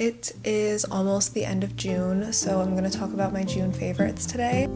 It is almost the end of June, so I'm going to talk about my June favorites today.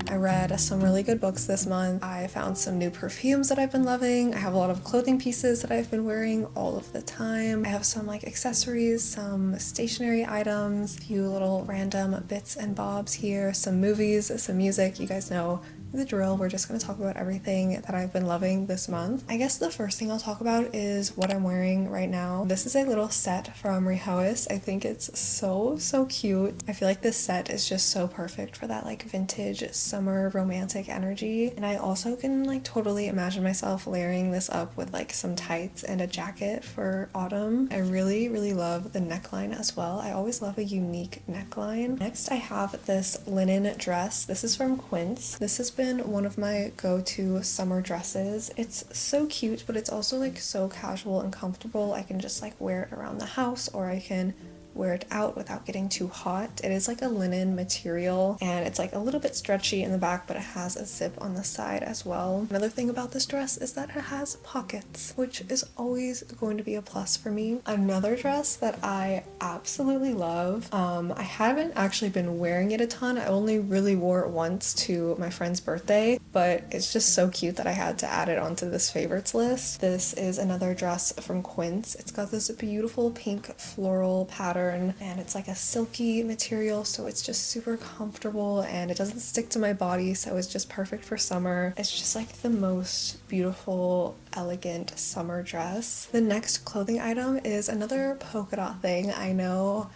I read some really good books this month. I found some new perfumes that I've been loving. I have a lot of clothing pieces that I've been wearing all of the time. I have some like accessories, some stationery items, a few little random bits and bobs here, some movies, some music. You guys know the drill. We're just going to talk about everything that I've been loving this month. I guess the first thing I'll talk about is what I'm wearing right now. This is a little set from Rehois. I think it's so cute. I feel like this set is just so perfect for that like vintage summer romantic energy. And I also can like totally imagine myself layering this up with like some tights and a jacket for autumn. I really love the neckline as well. I always love a unique neckline. Next I have this linen dress. This is from Quince. This has been one of my go-to summer dresses. It's so cute, but it's also like so casual and comfortable. I can just like wear it around the house, or I can wear it out without getting too hot. It is like a linen material and it's like a little bit stretchy in the back, but it has a zip on the side as well. Another thing about this dress is that it has pockets, which is always going to be a plus for me. Another dress that I absolutely love, I haven't actually been wearing it a ton. I only really wore it once to my friend's birthday, but it's just so cute that I had to add it onto this favorites list. This is another dress from Quince. It's got this beautiful pink floral pattern and it's like a silky material, so it's just super comfortable and it doesn't stick to my body, so it's just perfect for summer. It's just like the most beautiful, elegant summer dress. The next clothing item is another polka dot thing. I know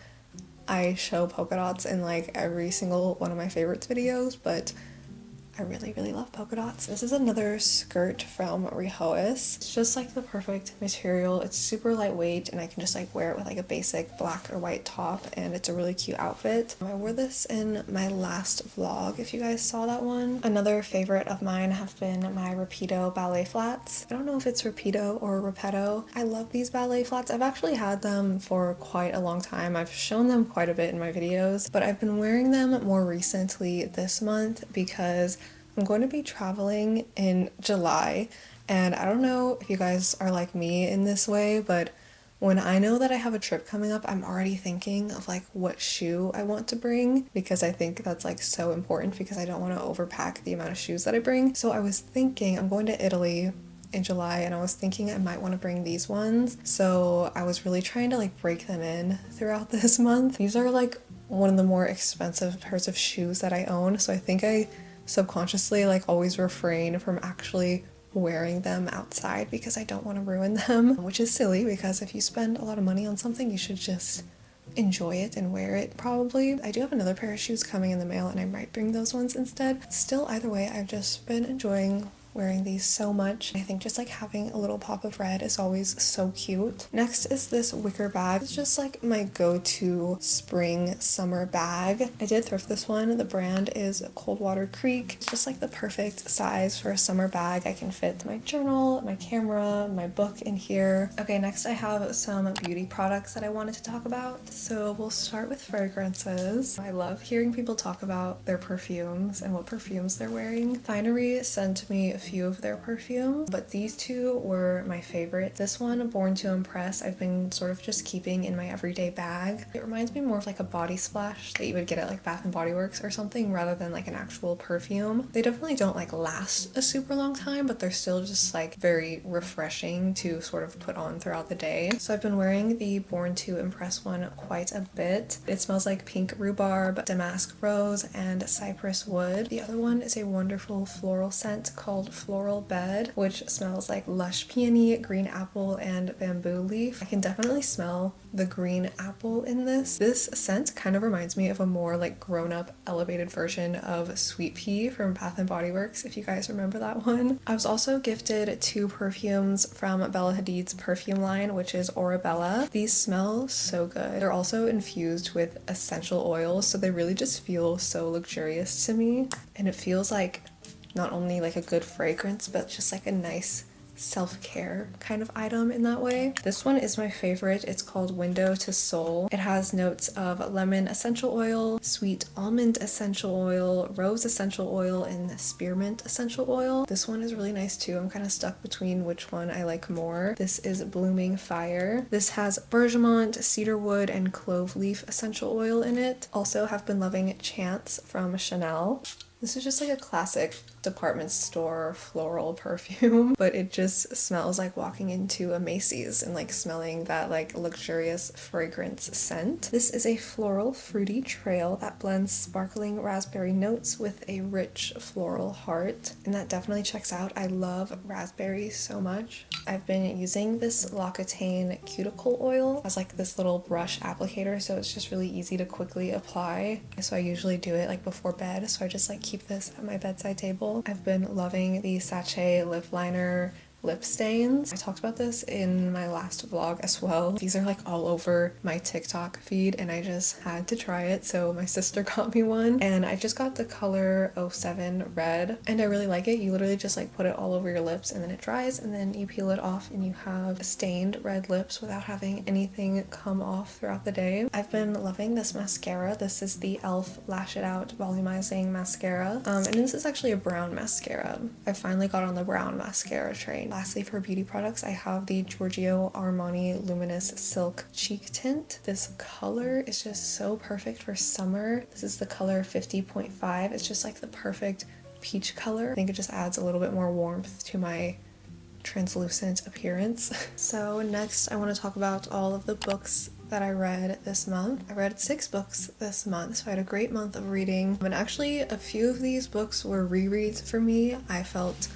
I show polka dots in like every single one of my favorites videos, but I really love polka dots. This is another skirt from Rehois. It's just like the perfect material. It's super lightweight and I can just like wear it with like a basic black or white top, and it's a really cute outfit. I wore this in my last vlog if you guys saw that one. Another favorite of mine have been my Rapido ballet flats. I don't know if it's Rapido or Repetto. I love these ballet flats. I've actually had them for quite a long time. I've shown them quite a bit in my videos, but I've been wearing them more recently this month because I'm going to be traveling in July, and I don't know if you guys are like me in this way, but when I know that I have a trip coming up, I'm already thinking of like what shoe I want to bring, because I think that's like so important because I don't want to overpack the amount of shoes that I bring. So I was thinking I'm going to Italy in July, and I was thinking I might want to bring these ones. So I was really trying to like break them in throughout this month. These are like one of the more expensive pairs of shoes that I own, so I think I subconsciously like always refrain from actually wearing them outside because I don't want to ruin them, which is silly because if you spend a lot of money on something, you should just enjoy it and wear it probably. I do have another pair of shoes coming in the mail and I might bring those ones instead. Still, either way, I've just been enjoying wearing these so much. I think just like having a little pop of red is always so cute. Next is this wicker bag. It's just like my go-to spring summer bag. I did thrift this one. The brand is Coldwater Creek. It's just like the perfect size for a summer bag. I can fit my journal, my camera, my book in here. Okay, next I have some beauty products that I wanted to talk about. So we'll start with fragrances. I love hearing people talk about their perfumes and what perfumes they're wearing. Finery sent me a few of their perfumes, but these two were my favorite. This one, Born to Impress, I've been sort of just keeping in my everyday bag. It reminds me more of like a body splash that you would get at like Bath and Body Works or something rather than like an actual perfume. They definitely don't like last a super long time, but they're still just like very refreshing to sort of put on throughout the day. So I've been wearing the Born to Impress one quite a bit. It smells like pink rhubarb, damask rose, and cypress wood. The other one is a wonderful floral scent called Floral Bed, which smells like lush peony, green apple, and bamboo leaf. I can definitely smell the green apple in this. This scent kind of reminds me of a more like grown-up elevated version of Sweet Pea from Bath and Body Works, if you guys remember that one. I was also gifted 2 perfumes from Bella Hadid's perfume line, which is Orabella. These smell so good. They're also infused with essential oils, so they really just feel so luxurious to me, and it feels like not only like a good fragrance, but just like a nice self-care kind of item in that way. This one is my favorite. It's called Window to Soul. It has notes of lemon essential oil, sweet almond essential oil, rose essential oil, and spearmint essential oil. This one is really nice too. I'm kind of stuck between which one I like more. This is Blooming Fire. This has bergamot, cedarwood, and clove leaf essential oil in it. Also have been loving Chance from Chanel. This is just like a classic department store floral perfume, but it just smells like walking into a Macy's and like smelling that like luxurious fragrance scent. This is a floral fruity trail that blends sparkling raspberry notes with a rich floral heart, and that definitely checks out. I love raspberry so much. I've been using this L'Occitane cuticle oil as like this little brush applicator, so it's just really easy to quickly apply. So I usually do it like before bed, so I just like keep this at my bedside table. I've been loving the Sachet lip liner lip stains. I talked about this in my last vlog as well. These are like all over my TikTok feed and I just had to try it, so my sister got me one and I just got the color 07 red and I really like it. You literally just like put it all over your lips and then it dries and then you peel it off and you have stained red lips without having anything come off throughout the day. I've been loving this mascara. This is the e.l.f. Lash It Out Volumizing Mascara, and this is actually a brown mascara. I finally got on the brown mascara train. Lastly, for beauty products, I have the Giorgio Armani Luminous Silk Cheek Tint. This color is just so perfect for summer. This is the color 50.5. It's just like the perfect peach color. I think it just adds a little bit more warmth to my translucent appearance. So next I want to talk about all of the books that I read this month. I read 6 books this month, so I had a great month of reading. And actually a few of these books were rereads for me. I felt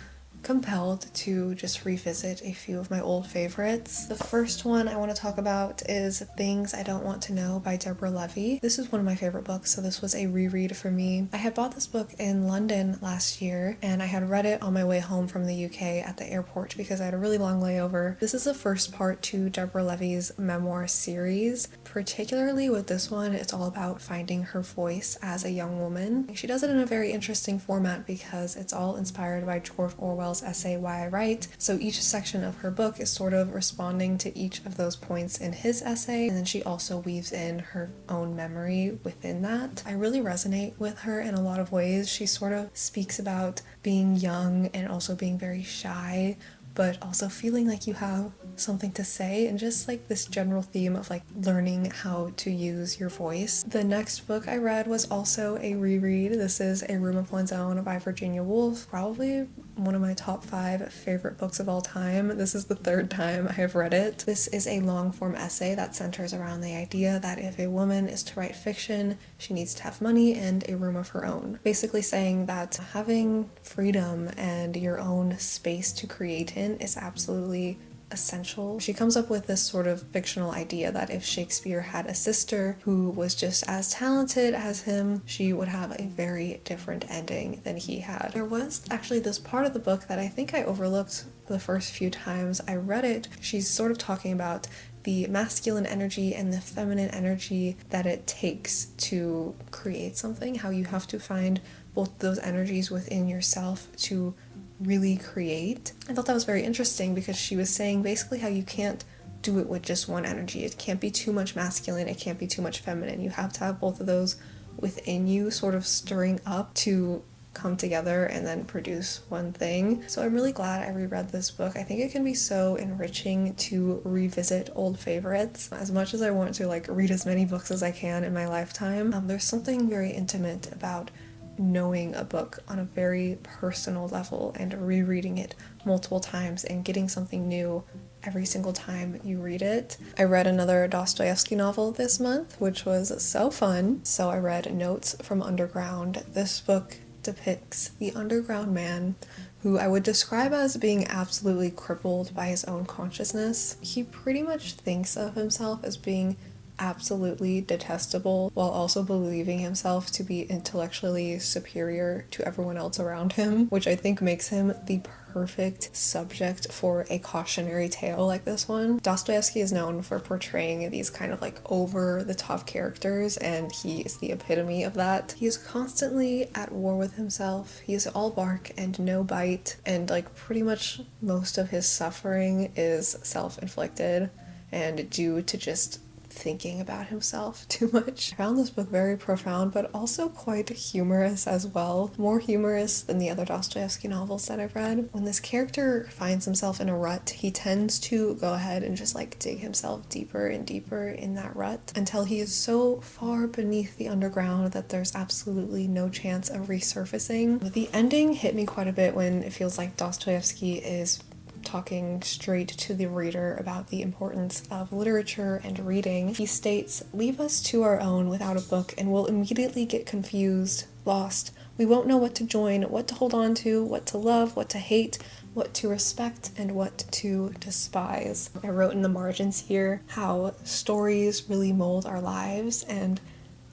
compelled to just revisit a few of my old favorites. The first one I want to talk about is Things I Don't Want to Know by Deborah Levy. This is one of my favorite books, so this was a reread for me. I had bought this book in London last year and I had read it on my way home from the UK at the airport because I had a really long layover. This is the first part to Deborah Levy's memoir series. Particularly with this one, it's all about finding her voice as a young woman. She does it in a very interesting format because it's all inspired by George Orwell's essay Why I Write. So each section of her book is sort of responding to each of those points in his essay, and then she also weaves in her own memory within that. I really resonate with her in a lot of ways. She sort of speaks about being young and also being very shy, but also feeling like you have something to say, and just like this general theme of like learning how to use your voice. The next book I read was also a reread. This is A Room of One's Own by Virginia Woolf. Probably one of my top 5 favorite books of all time. This is the 3rd time I have read it. This is a long form essay that centers around the idea that if a woman is to write fiction, she needs to have money and a room of her own. Basically saying that having freedom and your own space to create in is absolutely essential. She comes up with this sort of fictional idea that if Shakespeare had a sister who was just as talented as him, she would have a very different ending than he had. There was actually this part of the book that I think I overlooked the first few times I read it. She's sort of talking about the masculine energy and the feminine energy that it takes to create something, how you have to find both those energies within yourself to really create. I thought that was very interesting because she was saying basically how you can't do it with just one energy. It can't be too much masculine, it can't be too much feminine. You have to have both of those within you sort of stirring up to come together and then produce one thing. So I'm really glad I reread this book. I think it can be so enriching to revisit old favorites. As much as I want to like read as many books as I can in my lifetime, there's something very intimate about knowing a book on a very personal level and rereading it multiple times and getting something new every single time you read it. I read another Dostoevsky novel this month, which was so fun. So I read Notes from Underground. This book depicts the underground man who I would describe as being absolutely crippled by his own consciousness. He pretty much thinks of himself as being absolutely detestable while also believing himself to be intellectually superior to everyone else around him, which I think makes him the perfect subject for a cautionary tale like this one. Dostoevsky is known for portraying these kind of like over the top characters, and he is the epitome of that. He is constantly at war with himself. He is all bark and no bite, and like pretty much most of his suffering is self-inflicted and due to just thinking about himself too much. I found this book very profound, but also quite humorous as well. More humorous than the other Dostoevsky novels that I've read. When this character finds himself in a rut, he tends to go ahead and just like dig himself deeper and deeper in that rut until he is so far beneath the underground that there's absolutely no chance of resurfacing. The ending hit me quite a bit when it feels like Dostoevsky is talking straight to the reader about the importance of literature and reading. He states, "Leave us to our own without a book and we'll immediately get confused, lost. We won't know what to join, what to hold on to, what to love, what to hate, what to respect, and what to despise." I wrote in the margins here how stories really mold our lives, and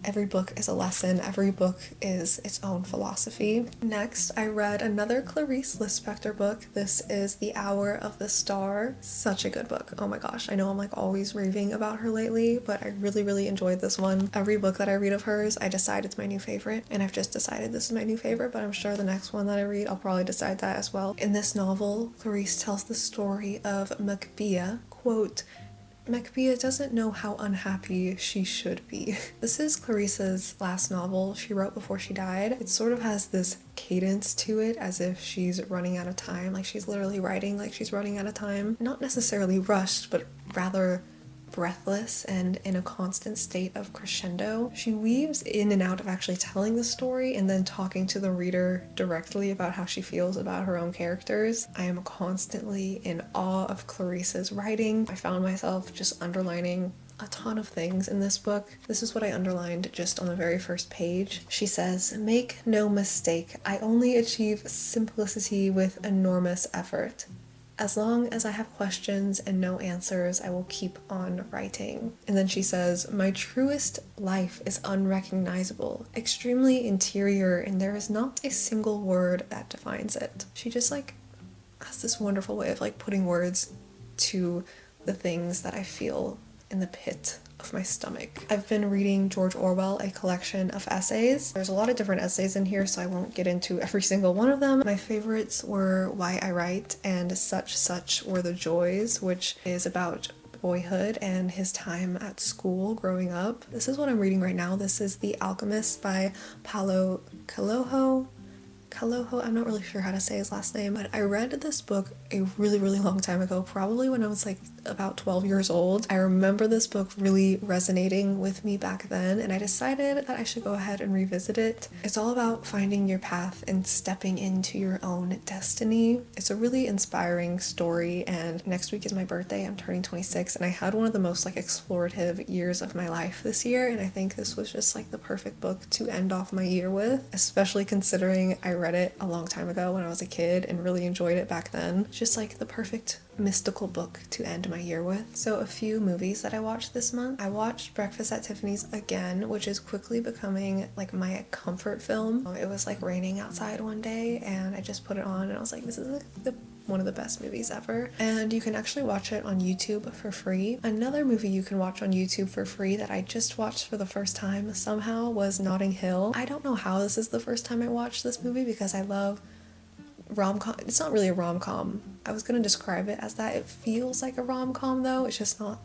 every book is a lesson, every book is its own philosophy. Next, I read another Clarice Lispector book. This is The Hour of the Star. Such a good book. Oh my gosh, I know I'm like always raving about her lately, but I really enjoyed this one. Every book that I read of hers, I decide it's my new favorite, and I've just decided this is my new favorite, but I'm sure the next one that I read, I'll probably decide that as well. In this novel, Clarice tells the story of Macbea, quote, "Macbea doesn't know how unhappy she should be." This is Clarice's last novel she wrote before she died. It sort of has this cadence to it as if she's running out of time, like she's literally writing like she's running out of time. Not necessarily rushed, but rather breathless and in a constant state of crescendo. She weaves in and out of actually telling the story and then talking to the reader directly about how she feels about her own characters. I am constantly in awe of Clarice's writing. I found myself just underlining a ton of things in this book. This is what I underlined just on the very first page. She says, "Make no mistake, I only achieve simplicity with enormous effort. As long as I have questions and no answers, I will keep on writing." And then she says, "My truest life is unrecognizable, extremely interior, and there is not a single word that defines it." She just like has this wonderful way of like putting words to the things that I feel in the pit of my stomach. I've been reading George Orwell, a collection of essays. There's a lot of different essays in here, so I won't get into every single one of them. My favorites were Why I Write and Such Were the Joys, which is about boyhood and his time at school growing up. This is what I'm reading right now. This is The Alchemist by Paulo Coelho. I'm not really sure how to say his last name, but I read this book a really long time ago, probably when I was like about 12 years old. I remember this book really resonating with me back then, and I decided that I should go ahead and revisit it. It's all about finding your path and stepping into your own destiny. It's a really inspiring story, and next week is my birthday. I'm turning 26, and I had one of the most like explorative years of my life this year, and I think this was just like the perfect book to end off my year with, especially considering I read it a long time ago when I was a kid and really enjoyed it back then. It's just like the perfect mystical book to end my year with. So a few movies that I watched this month. I watched Breakfast at Tiffany's again, which is quickly becoming like my comfort film. It was like raining outside one day and I just put it on and I was like, this is like one of the best movies ever. And you can actually watch it on YouTube for free. Another movie you can watch on YouTube for free that I just watched for the first time somehow was Notting Hill. I don't know how this is the first time I watched this movie because I love rom-com. It's not really a rom-com. I was gonna describe it as that. It feels like a rom-com though. It's just not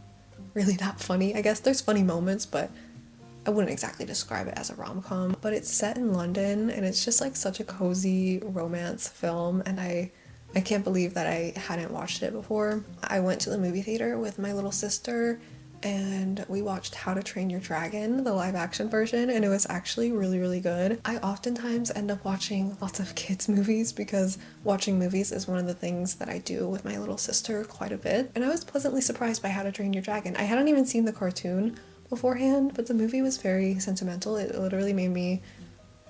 really that funny. I guess there's funny moments, but I wouldn't exactly describe it as a rom-com. But it's set in London and it's just like such a cozy romance film, and I can't believe that I hadn't watched it before. I went to the movie theater with my little sister and we watched How to Train Your Dragon, the live action version, and it was actually really good. I oftentimes end up watching lots of kids movies because watching movies is one of the things that I do with my little sister quite a bit, and I was pleasantly surprised by How to Train Your Dragon. I hadn't even seen the cartoon beforehand, but the movie was very sentimental. It literally made me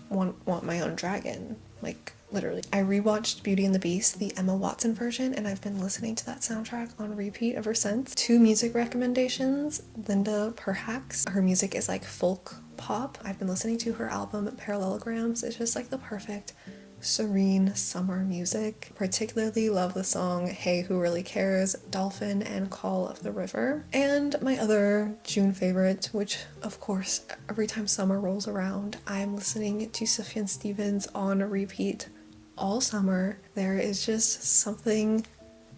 want my own dragon. like literally. I rewatched Beauty and the Beast, the Emma Watson version, and I've been listening to that soundtrack on repeat ever since. 2 music recommendations. Linda Perhacs. Her music is like folk pop. I've been listening to her album Parallelograms. It's just like the perfect serene summer music. Particularly love the song Hey Who Really Cares, Dolphin, and Call of the River. And my other June favorite, which of course every time summer rolls around, I'm listening to Sufjan Stevens on repeat all summer. There is just something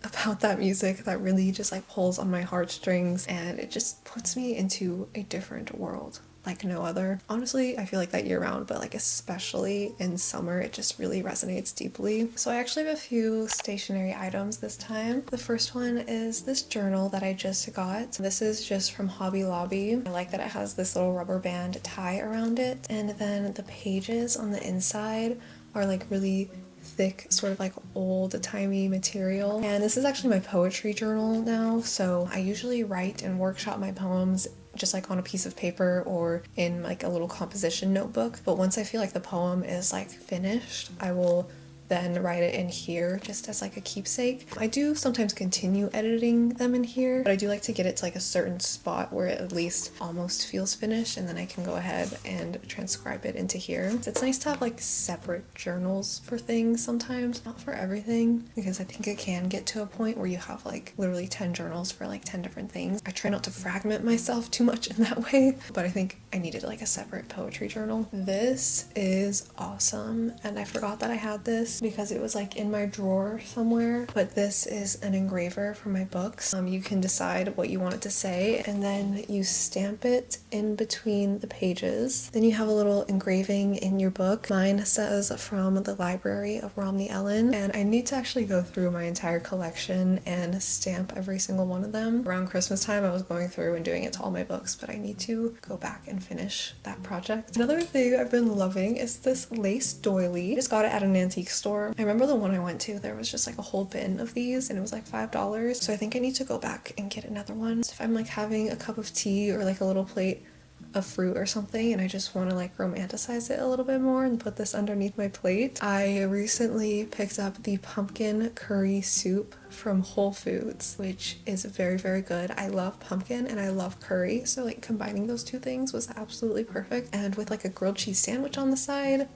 about that music that really just like pulls on my heartstrings, and it just puts me into a different world like no other. Honestly, I feel like that year round, but like especially in summer, it just really resonates deeply. So I actually have a few stationery items this time. The first one is this journal that I just got. This is just from Hobby Lobby. I like that it has this little rubber band tie around it, and then the pages on the inside are like really thick, sort of like old-timey material. And this is actually my poetry journal now, so I usually write and workshop my poems just like on a piece of paper or in like a little composition notebook. But once I feel like the poem is like finished, I will then write it in here just as like a keepsake. I do sometimes continue editing them in here, but I do like to get it to like a certain spot where it at least almost feels finished, and then I can go ahead and transcribe it into here. So it's nice to have like separate journals for things sometimes, not for everything, because I think it can get to a point where you have like literally 10 journals for like 10 different things. I try not to fragment myself too much in that way, but I think I needed like a separate poetry journal. This is awesome, and I forgot that I had this because it was like in my drawer somewhere, but this is an engraver for my books. You can decide what you want it to say, and then you stamp it in between the pages. Then you have a little engraving in your book. Mine says from the Library of Romney Ellen, and I need to actually go through my entire collection and stamp every single one of them. Around Christmas time I was going through and doing it to all my books, but I need to go back and finish that project. Another thing I've been loving is this lace doily. I just got it at an antique store. I remember the one I went to, there was just like a whole bin of these and it was like $5. So I think I need to go back and get another one. So if I'm like having a cup of tea or like a little plate of fruit or something and I just want to like romanticize it a little bit more and put this underneath my plate, I recently picked up the pumpkin curry soup from Whole Foods, which is very, very good. I love pumpkin and I love curry, so like combining those two things was absolutely perfect. And with like a grilled cheese sandwich on the side,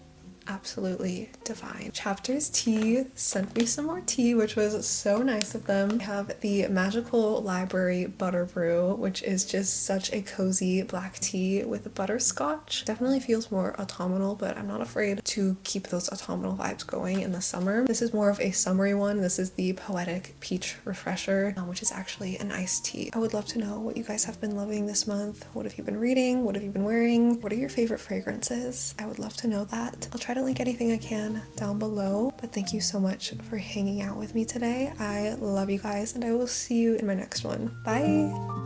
absolutely divine. Chapters Tea sent me some more tea, which was so nice of them. I have the Magical Library Butter Brew, which is just such a cozy black tea with butterscotch. Definitely feels more autumnal, but I'm not afraid to keep those autumnal vibes going in the summer. This is more of a summery one. This is the Poetic Peach Refresher, which is actually an iced tea. I would love to know what you guys have been loving this month. What have you been reading? What have you been wearing? What are your favorite fragrances? I would love to know that. I'll try to link anything I can down below, but thank you so much for hanging out with me today. I love you guys, and I will see you in my next one. Bye!